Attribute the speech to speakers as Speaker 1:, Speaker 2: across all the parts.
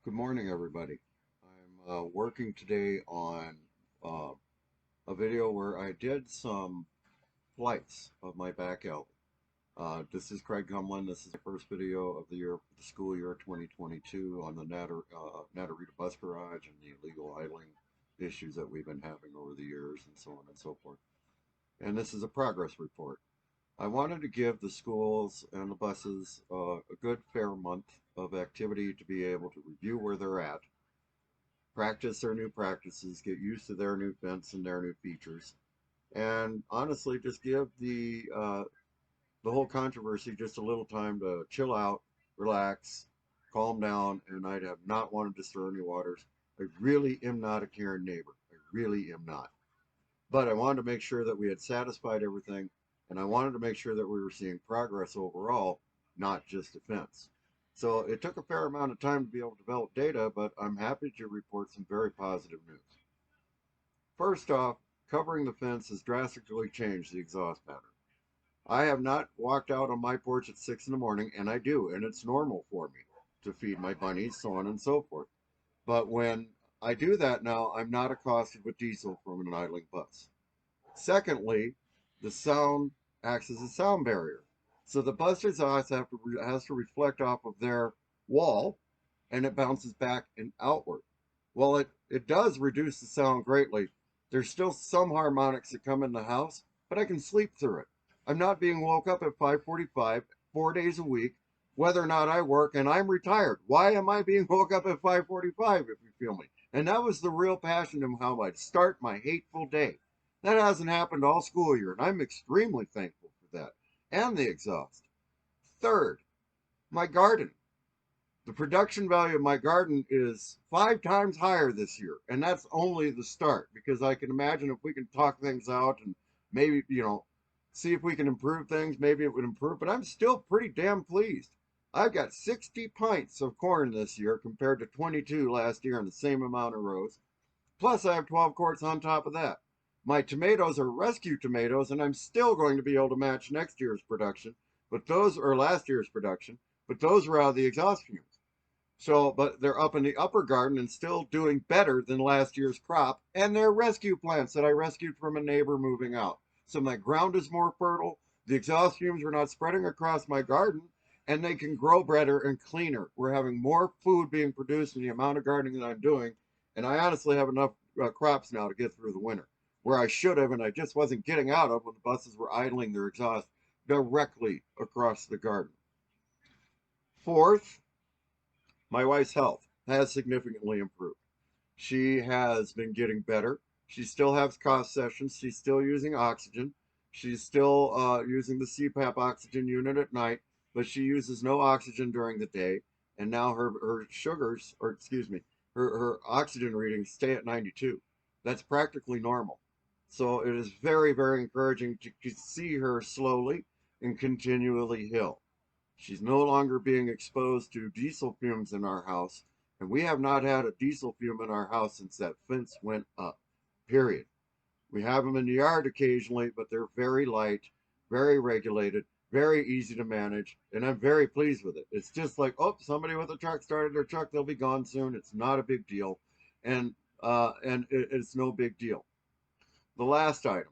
Speaker 1: Good morning, everybody. I'm working today on uh, a video where I did some flights of my back alley. This is Craig Cumlin. This is the first video of the year, the school year 2022 on the Naturita bus garage and the illegal idling issues that we've been having over the years and so on and so forth. And this is a progress report. I wanted to give the schools and the buses a good fair month of activity to be able to review where they're at, practice their new practices, get used to their new fence and their new features, and honestly, just give the whole controversy just a little time to chill out, relax, calm down, and I have not wanted to stir any waters. I really am not a Karen neighbor. I really am not. But I wanted to make sure that we had satisfied everything, and I wanted to make sure that we were seeing progress overall, not just defense. So it took a fair amount of time to be able to develop data, but I'm happy to report some very positive news. First off, covering the fence has drastically changed the exhaust pattern. I have not walked out on my porch at 6 in the morning, and I do, and it's normal for me to feed my bunnies, so on and so forth. But when I do that now, I'm not accosted with diesel from an idling bus. Secondly, the sound acts as a sound barrier. So the bus exhaust has to reflect off of their wall and it bounces back and outward. Well, it does reduce the sound greatly. There's still some harmonics that come in the house, but I can sleep through it. I'm not being woke up at 5:45, 4 days a week, whether or not I work, and I'm retired. Why am I being woke up at 5:45, if you feel me? And that was the real passion of how I'd start my hateful day. That hasn't happened all school year, and I'm extremely thankful for that. And the exhaust. Third, my garden. The production value of my garden is 5 times higher this year, and that's only the start, because I can imagine if we can talk things out and maybe, see if we can improve things, maybe it would improve, but I'm still pretty damn pleased. I've got 60 pints of corn this year compared to 22 last year in the same amount of rows. Plus, I have 12 quarts on top of that. My tomatoes are rescue tomatoes, and I'm still going to be able to match next year's production, but those are last year's production, but those were out of the exhaust fumes. So, but they're up in the upper garden and still doing better than last year's crop. And they're rescue plants that I rescued from a neighbor moving out. So my ground is more fertile. The exhaust fumes are not spreading across my garden, and they can grow better and cleaner. We're having more food being produced in the amount of gardening that I'm doing. And I honestly have enough crops now to get through the winter, where I should have, and I just wasn't getting out of when the buses were idling their exhaust directly across the garden. Fourth, my wife's health has significantly improved. She has been getting better. She still has cough sessions. She's still using oxygen. She's still using the CPAP oxygen unit at night, but she uses no oxygen during the day. And now her sugars, or excuse me, her oxygen readings stay at 92. That's practically normal. So it is very, very encouraging to see her slowly and continually heal. She's no longer being exposed to diesel fumes in our house, and we have not had a diesel fume in our house since that fence went up, period. We have them in the yard occasionally, but they're very light, very regulated, very easy to manage, and I'm very pleased with it. It's just like, oh, somebody with a truck started their truck, they'll be gone soon. It's not a big deal, and it's no big deal. The last item,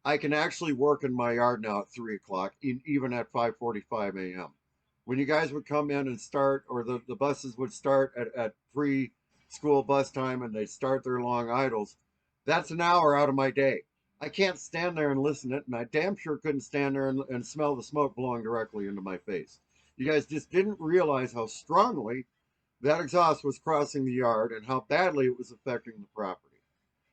Speaker 1: I can actually work in my yard now at 3 o'clock, even at 5:45 a.m. When you guys would come in and start, or the buses would start at pre-school bus time and they start their long idles, that's an hour out of my day. I can't stand there and listen to it, and I damn sure couldn't stand there and smell the smoke blowing directly into my face. You guys just didn't realize how strongly that exhaust was crossing the yard and how badly it was affecting the property.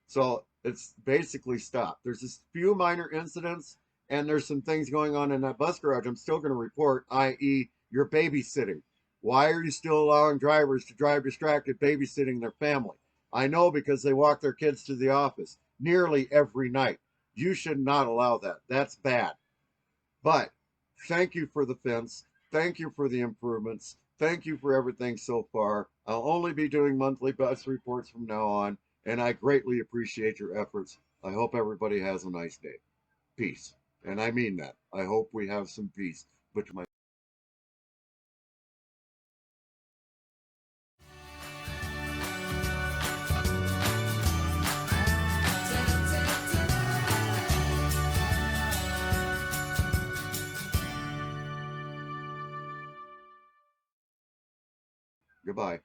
Speaker 1: So it's basically stopped. There's just few minor incidents, and there's some things going on in that bus garage I'm still going to report, i.e., you're babysitting. Why are you still allowing drivers to drive distracted babysitting their family? I know, because they walk their kids to the office nearly every night. You should not allow that. That's bad. But thank you for the fence. Thank you for the improvements. Thank you for everything so far. I'll only be doing monthly bus reports from now on, and I greatly appreciate your efforts. I hope everybody has a nice day. Peace. And I mean that. I hope we have some peace between my Goodbye.